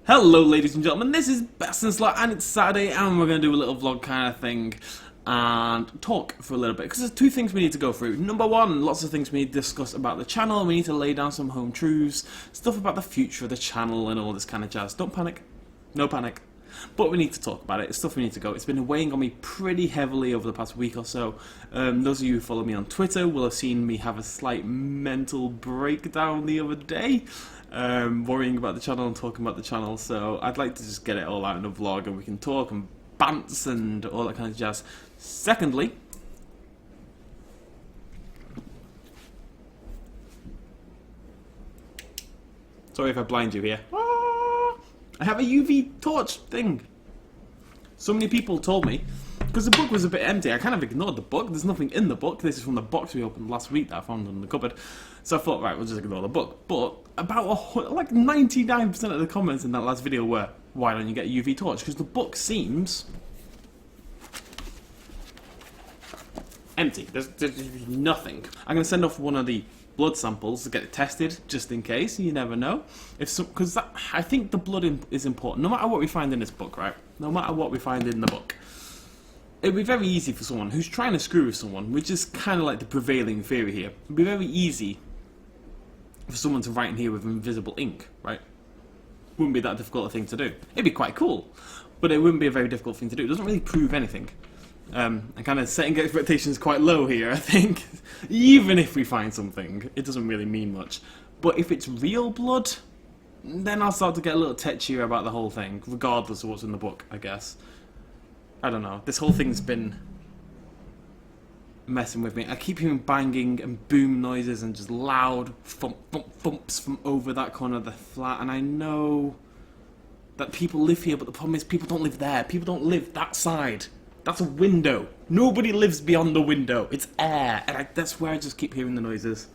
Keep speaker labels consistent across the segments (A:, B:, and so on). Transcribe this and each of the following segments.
A: Hello ladies and gentlemen, this is BestInSlot and it's Saturday and we're going to do a little vlog kind of thing and talk for a little bit because there's two things we need to go through. Number one, lots of things we need to discuss about the channel. We need to lay down some home truths, stuff about the future of the channel and all this kind of jazz. Don't panic, no panic, but we need to talk about it. It's stuff we need to go. It's been weighing on me pretty heavily over the past week or so. Those of you who follow me on Twitter will have seen me have a slight mental breakdown the other day. Worrying about the channel and talking about the channel, so I'd like to just get it all out in a vlog and we can talk and bants and all that kind of jazz. Secondly, sorry if I blind you here, I have a UV torch thing. So many people told me, because the book was a bit empty, I kind of ignored the book. There's nothing in the book. This is from the box we opened last week that I found in the cupboard. So I thought, right, we'll just ignore the book. But about like 99% of the comments in that last video were, why don't you get a UV torch? Because the book seems empty. There's nothing. I'm going to send off one of the blood samples to get it tested, just in case. You never know. Because I think the blood is important. No matter what we find in this book, right? No matter what we find in the book. It'd be very easy for someone who's trying to screw with someone, which is kind of like the prevailing theory here. It'd be very easy for someone to write in here with invisible ink, right? Wouldn't be that difficult a thing to do. It'd be quite cool, but it wouldn't be a very difficult thing to do. It doesn't really prove anything. I'm kind of setting expectations quite low here, I think. Even if we find something, it doesn't really mean much. But if it's real blood, then I'll start to get a little tetchier about the whole thing, regardless of what's in the book, I guess. I don't know. This whole thing's been messing with me. I keep hearing banging and boom noises and just loud thump, thump, thumps from over that corner of the flat. And I know that people live here, but the problem is people don't live there. People don't live that side. That's a window. Nobody lives beyond the window. It's air. And that's where I just keep hearing the noises.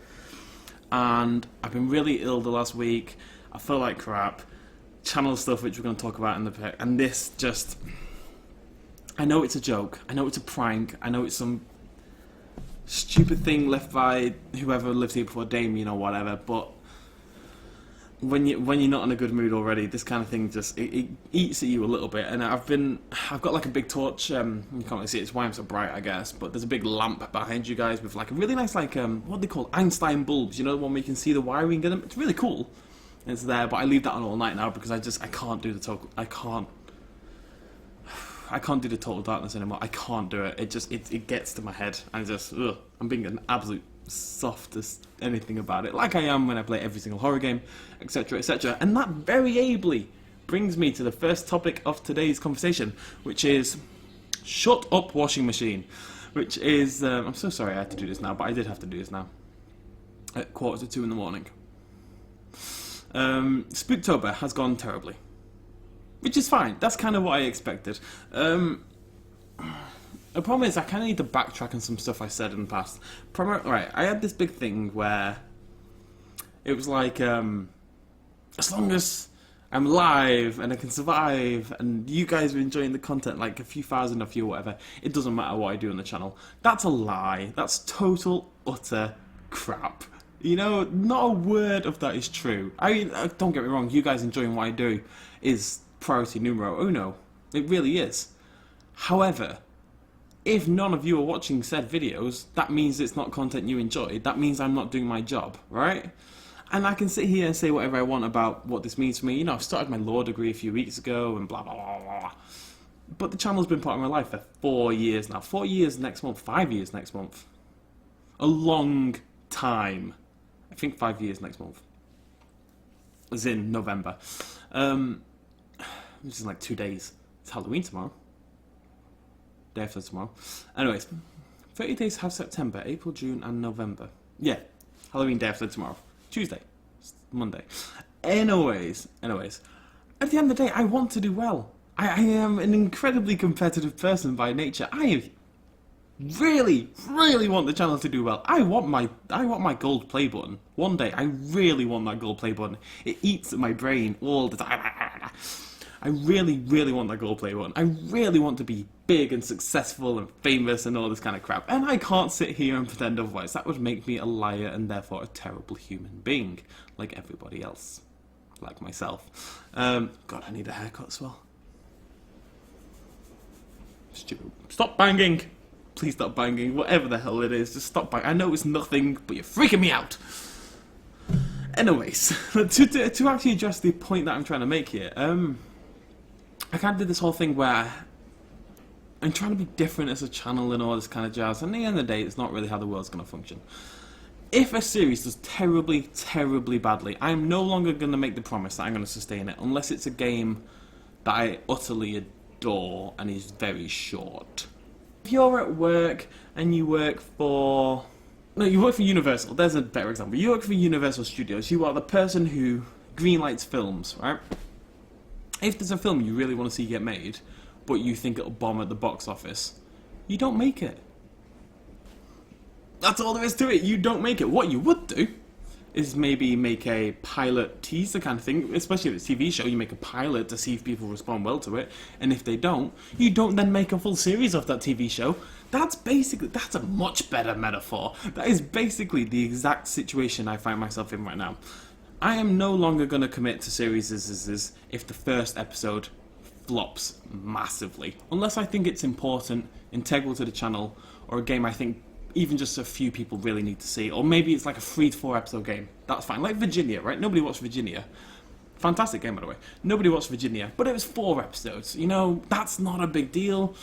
A: And I've been really ill the last week. I feel like crap. Channel stuff, which we're going to talk about in the pic. And this just... I know it's a joke, I know it's a prank, I know it's some stupid thing left by whoever lived here before Damien or whatever, but when you're not in a good mood already, this kind of thing just, it eats at you a little bit. And I've got like a big torch, you can't really see it, it's why I'm so bright I guess, but there's a big lamp behind you guys with like a really nice like, what they call Einstein bulbs, you know, the one where you can see the wiring in them. It's really cool, it's there, but I leave that on all night now because I can't do the total, I can't do the total darkness anymore. I can't do it. It gets to my head. I'm being an absolute soft as anything about it, like I am when I play every single horror game, etc., etc. And that very ably brings me to the first topic of today's conversation, which is shut up washing machine. Which is I'm so sorry I had to do this now, but I did have to do this now at 1:45 in the morning. Spooktober has gone terribly. Which is fine. That's kind of what I expected. The problem is I kind of need to backtrack on some stuff I said in the past. Right, I had this big thing where it was like, as long as I'm alive and I can survive and you guys are enjoying the content, like a few thousand of you or whatever, it doesn't matter what I do on the channel. That's a lie. That's total, utter crap. You know, not a word of that is true. I mean, don't get me wrong, you guys enjoying what I do is priority numero uno. It really is. However, if none of you are watching said videos, that means it's not content you enjoy. That means I'm not doing my job, right? And I can sit here and say whatever I want about what this means for me. You know, I've started my law degree a few weeks ago and blah, blah, blah, blah. But the channel's been part of my life for 4 years now. 4 years next month. 5 years next month. A long time. I think 5 years next month. As in November. Which is like 2 days. It's Halloween tomorrow. Day after tomorrow. Anyways, 30 days have September, April, June, and November. Yeah, Halloween day after tomorrow. Tuesday. Monday. Anyways. At the end of the day, I want to do well. I am an incredibly competitive person by nature. I really, really want the channel to do well. I want my gold play button. One day, I really want that gold play button. It eats at my brain all the time. I really, really want that gold play button. I really want to be big and successful and famous and all this kind of crap. And I can't sit here and pretend otherwise. That would make me a liar and therefore a terrible human being, like everybody else. like myself. God, I need a haircut as well. Stupid. Stop banging! Please stop banging. Whatever the hell it is, just stop banging. I know it's nothing, but you're freaking me out. Anyways, to actually address the point that I'm trying to make here, I kind of did this whole thing where I'm trying to be different as a channel and all this kind of jazz, and at the end of the day, it's not really how the world's going to function. If a series does terribly, terribly badly, I'm no longer going to make the promise that I'm going to sustain it, unless it's a game that I utterly adore and is very short. If you're at work and you work for... No, you work for Universal. There's a better example. You work for Universal Studios. You are the person who greenlights films, right? If there's a film you really want to see get made, but you think it'll bomb at the box office, you don't make it. That's all there is to it. You don't make it. What you would do is maybe make a pilot teaser kind of thing, especially if it's a TV show. You make a pilot to see if people respond well to it, and if they don't, you don't then make a full series of that TV show. That's a much better metaphor. That is basically the exact situation I find myself in right now. I am no longer going to commit to series if the first episode flops massively, unless I think it's important, integral to the channel, or a game I think even just a few people really need to see, or maybe it's like a 3 to 4 episode game. That's fine. Like Virginia, right? Nobody watched Virginia. Fantastic game, by the way. Nobody watched Virginia, but it was 4 episodes. You know, that's not a big deal.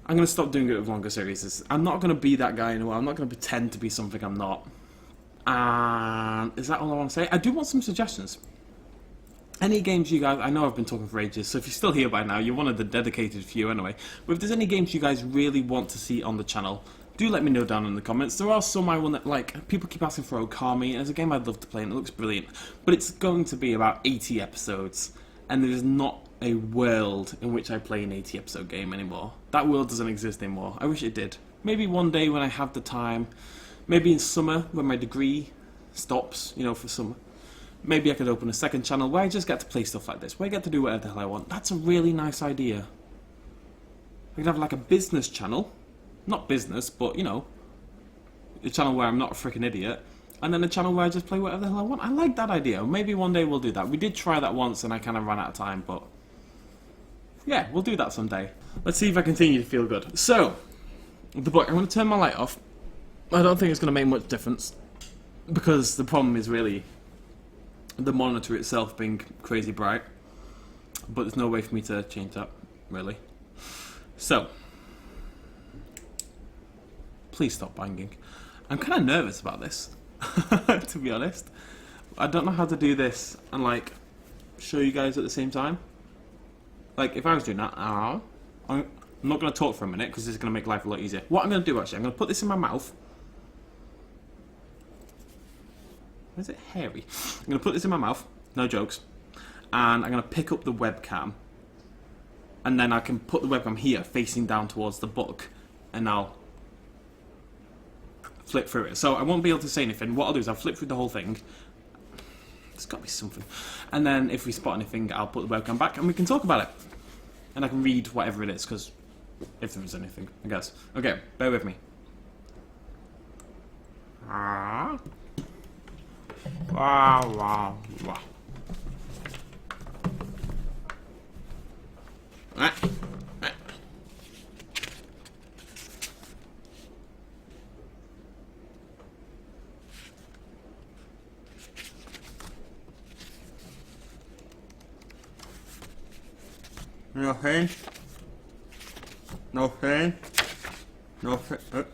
A: I'm going to stop doing it with longer series. I'm not going to be that guy anymore. I'm not going to pretend to be something I'm not. And is that all I want to say? I do want some suggestions. Any games you guys... I know I've been talking for ages, so if you're still here by now, you're one of the dedicated few anyway. But if there's any games you guys really want to see on the channel, do let me know down in the comments. There are some I want to... Like, people keep asking for Okami, and it's a game I'd love to play, and it looks brilliant. But it's going to be about 80 episodes, and there's not a world in which I play an 80 episode game anymore. That world doesn't exist anymore. I wish it did. Maybe one day when I have the time, maybe in summer when my degree stops, you know, for summer, maybe I could open a second channel where I just get to play stuff like this, where I get to do whatever the hell I want. That's a really nice idea. I could have like a business channel, not business, but you know, a channel where I'm not a freaking idiot, and then a channel where I just play whatever the hell I want. I like that idea. Maybe one day we'll do that. We did try that once and I kind of ran out of time, but yeah, we'll do that someday. Let's see if I continue to feel good. So, the book, I'm going to turn my light off. I don't think it's going to make much difference, because the problem is really the monitor itself being crazy bright, but there's no way for me to change that, really. So, please stop banging. I'm kind of nervous about this, to be honest. I don't know how to do this and like show you guys at the same time. Like if I was doing that, I'm not going to talk for a minute because this is going to make life a lot easier. What I'm going to do actually, I'm going to put this in my mouth. Why is it hairy? I'm going to put this in my mouth, no jokes, and I'm going to pick up the webcam, and then I can put the webcam here facing down towards the book, and I'll flip through it. So I won't be able to say anything. What I'll do is I'll flip through the whole thing. There's got to be something. And then if we spot anything, I'll put the webcam back and we can talk about it. And I can read whatever it is, because if there is anything, I guess. Okay, bear with me. Wow, wow, wow. Right. No pain. No pain. No pain.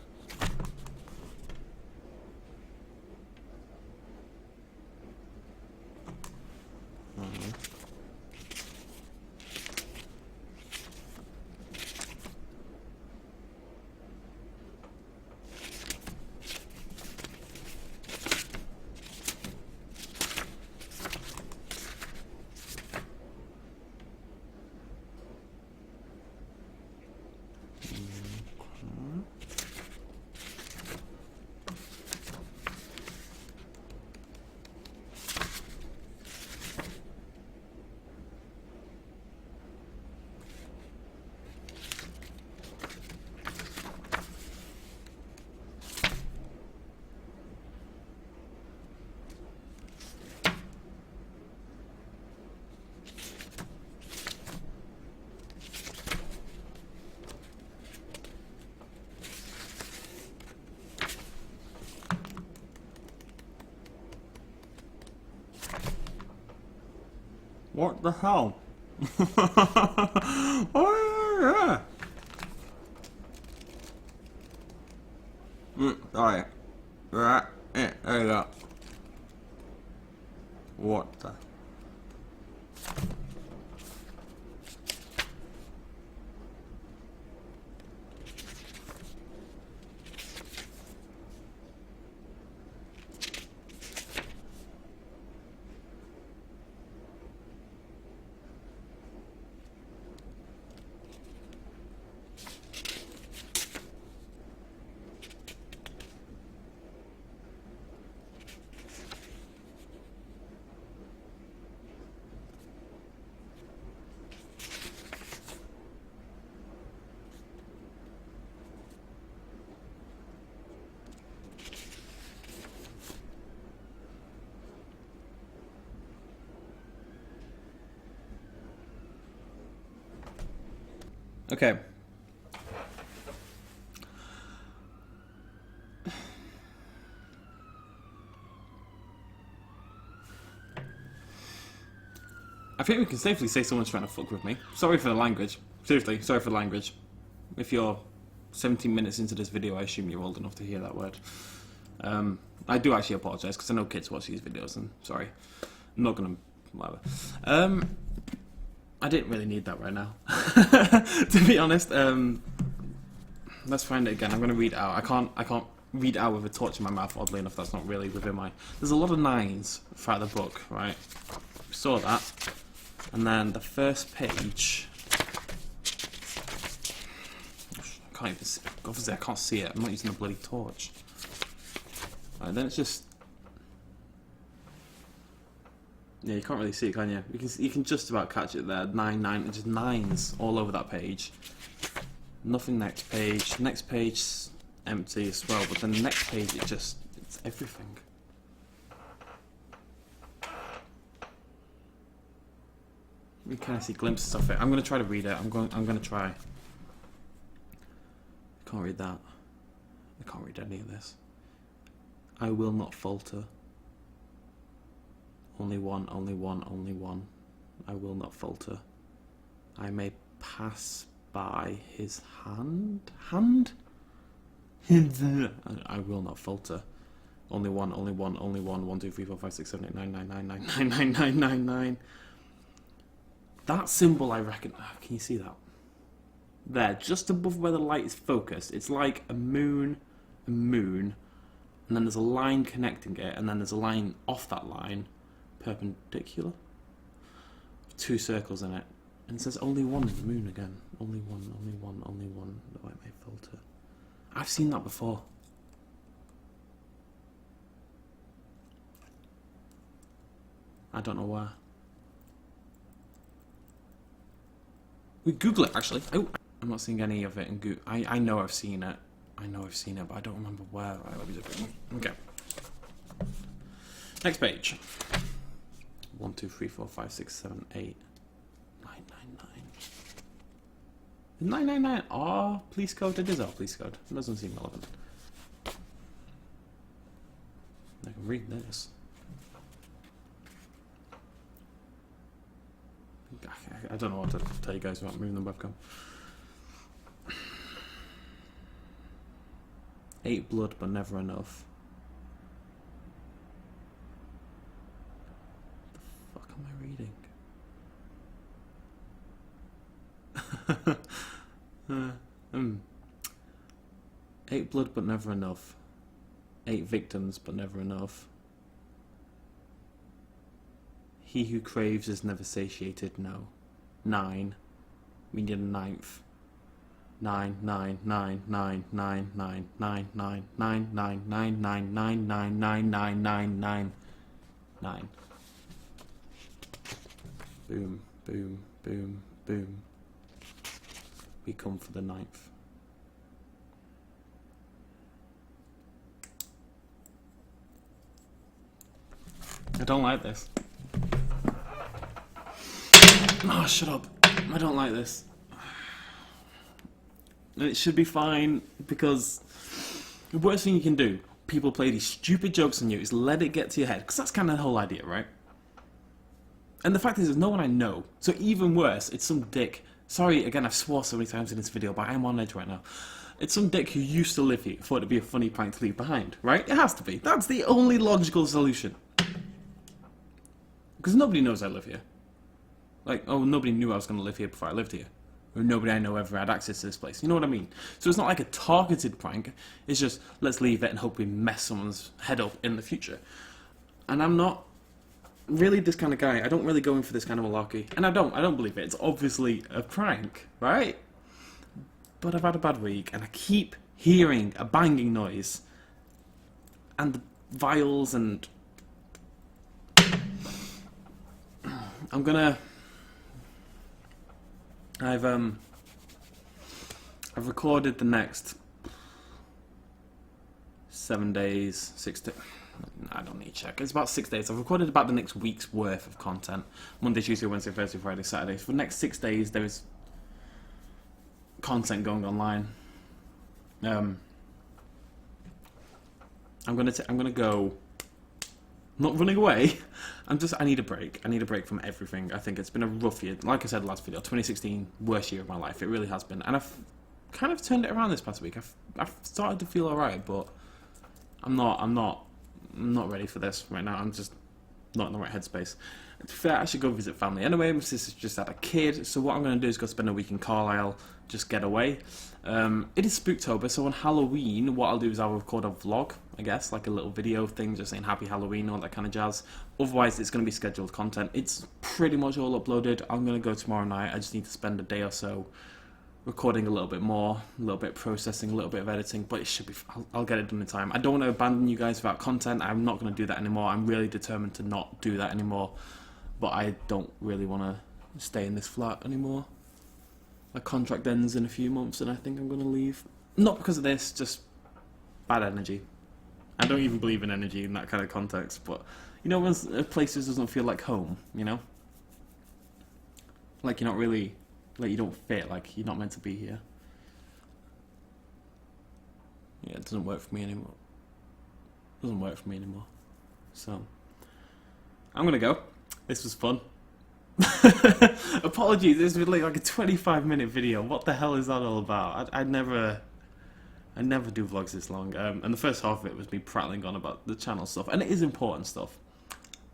A: What the hell? Oh yeah. Alright. Right. There you go. What the? Okay. I think we can safely say someone's trying to fuck with me. Sorry for the language. Seriously, sorry for the language. If you're 17 minutes into this video, I assume you're old enough to hear that word. I do actually apologise, because I know kids watch these videos, and sorry. I'm not gonna... whatever. I didn't really need that right now. To be honest, let's find it again. I'm gonna read it out. I can't read it out with a torch in my mouth, oddly enough. That's not really within my... There's a lot of 9s throughout the book, right? We saw that. And then the first page... I can't even see... Obviously I can't see it. I'm not using a bloody torch. Right, then it's just... Yeah, you can't really see it, can you? You can just about catch it there. 9, just 9s all over that page. Nothing next page. Next page empty as well, but then the next page it's everything. You kind of see glimpses of it. I'm gonna try to read it. I'm gonna try. I can't read that. I can't read any of this. I will not falter. Only one, only one, only one. I will not falter. I may pass by his hand? I will not falter. Only one, only one, only one. 1, 2, 3, 4, 5, 6, 7, 8, 9, 9, 9, 9, 9, 9, 9, 9, 9. That symbol, I reckon... can you see that? There, just above where the light is focused. It's like a moon, and then there's a line connecting it, and then there's a line off that line, perpendicular. 2 circles in it. And it says only one in the moon again. Only one, only one, only one. The light may filter. I've seen that before. I don't know where. We Google it, actually. Oh, I'm not seeing any of it in Google. I know I've seen it. I know I've seen it, but I don't remember where. Right, let me just... Okay. Next page. 1, 2, 3, 4, 5, 6, 7, 8, 9, 9, 9. Is 999 our police code? It is our police code. It doesn't seem relevant. I can read this. I don't know what to tell you guys about moving the webcam. 8 blood, but never enough. What the fuck am I reading? 8 blood, but never enough. 8 victims, but never enough. He who craves is never satiated, no. 9. We need a 9th. 9, 9, 9, 9, 9, 9, 9, 9, 9, 9, 9, 9, 9, 9, 9, 9, 9, 9, 9. Boom, boom, boom, boom. We come for the 9th. I don't like this. Oh, shut up. I don't like this. It should be fine, because the worst thing you can do, people play these stupid jokes on you, is let it get to your head. Because that's kind of the whole idea, right? And the fact is, there's no one I know. So even worse, it's some dick. Sorry, again, I've swore so many times in this video, but I'm on edge right now. It's some dick who used to live here, thought it'd be a funny prank to leave behind, right? It has to be. That's the only logical solution. Because nobody knows I live here. Like, oh, nobody knew I was going to live here before I lived here. Or nobody I know ever had access to this place. You know what I mean? So it's not like a targeted prank. It's just, let's leave it and hope we mess someone's head up in the future. And I'm not really this kind of guy. I don't really go in for this kind of malarkey. And I don't believe it. It's obviously a prank, right? But I've had a bad week, and I keep hearing a banging noise. And the vials, and I'm gonna... I've recorded the next 7 days, 6 days. I don't need to check. It's about 6 days. I've recorded about the next week's worth of content. Monday, Tuesday, Wednesday, Thursday, Friday, Saturday. For the next 6 days, there is content going online. I'm gonna go. Not running away. I need a break. I need a break from everything. I think it's been a rough year. Like I said last video, 2016, worst year of my life. It really has been. And I've kind of turned it around this past week. I've started to feel alright, but I'm not ready for this right now. I'm just not in the right headspace. To be fair, I should go visit family anyway. My sister's just had a kid, so what I'm going to do is go spend a week in Carlisle, just get away. It is Spooktober, so on Halloween, what I'll do is I'll record a vlog, I guess, like a little video thing, just saying Happy Halloween, all that kind of jazz. Otherwise, it's going to be scheduled content. It's pretty much all uploaded. I'm going to go tomorrow night. I just need to spend a day or so recording a little bit more, a little bit of processing, a little bit of editing, but it should be. I'll get it done in time. I don't want to abandon you guys without content. I'm not going to do that anymore. I'm really determined to not do that anymore. But I don't really want to stay in this flat anymore. My contract ends in a few months, and I think I'm going to leave. Not because of this, just bad energy. I don't even believe in energy in that kind of context, but you know, when a place just doesn't feel like home, you know, like you're not really. Like, you don't fit, like, you're not meant to be here. Yeah, it doesn't work for me anymore. It doesn't work for me anymore. So, I'm gonna go. This was fun. Apologies, this was like a 25-minute video. What the hell is that all about? I never do vlogs this long. And the first half of it was me prattling on about the channel stuff. And it is important stuff.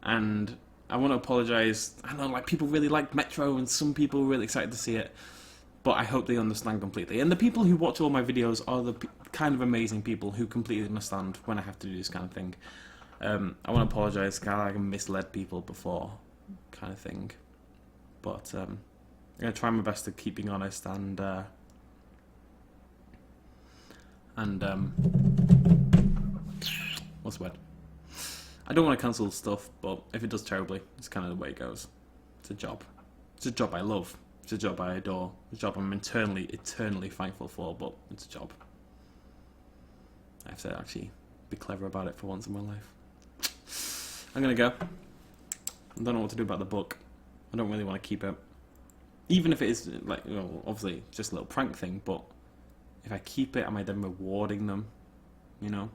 A: And I want to apologise. I know, like, people really like Metro, and some people are really excited to see it, but I hope they understand completely. And the people who watch all my videos are the kind of amazing people who completely understand when I have to do this kind of thing. I want to apologise, kind of like misled people before, kind of thing. But I'm going to try my best to keep being honest and what's the word? I don't want to cancel stuff, but if it does terribly, it's kind of the way it goes. It's a job. It's a job I love. It's a job I adore. It's a job I'm eternally thankful for, but it's a job. I have to actually be clever about it for once in my life. I'm going to go. I don't know what to do about the book. I don't really want to keep it. Even if it is, like, you know, obviously just a little prank thing, but if I keep it, am I then rewarding them? You know?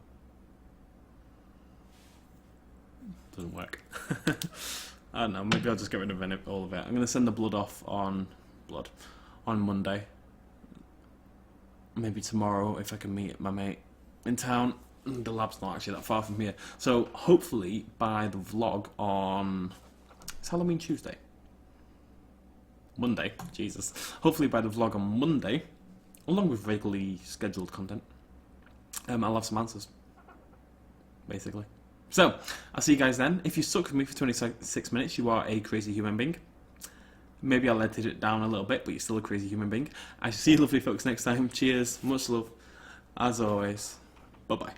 A: Doesn't work. I don't know, maybe I'll just get rid of all of it. I'm going to send the blood off on Monday. Maybe tomorrow if I can meet my mate in town. The lab's not actually that far from here. So hopefully by the vlog on... It's Halloween Tuesday. Monday, Jesus. Hopefully by the vlog on Monday, along with regularly scheduled content, I'll have some answers. Basically. So, I'll see you guys then. If you stuck with me for 26 minutes, you are a crazy human being. Maybe I'll edit it down a little bit, but you're still a crazy human being. I shall see you lovely folks next time. Cheers, much love, as always. Bye-bye.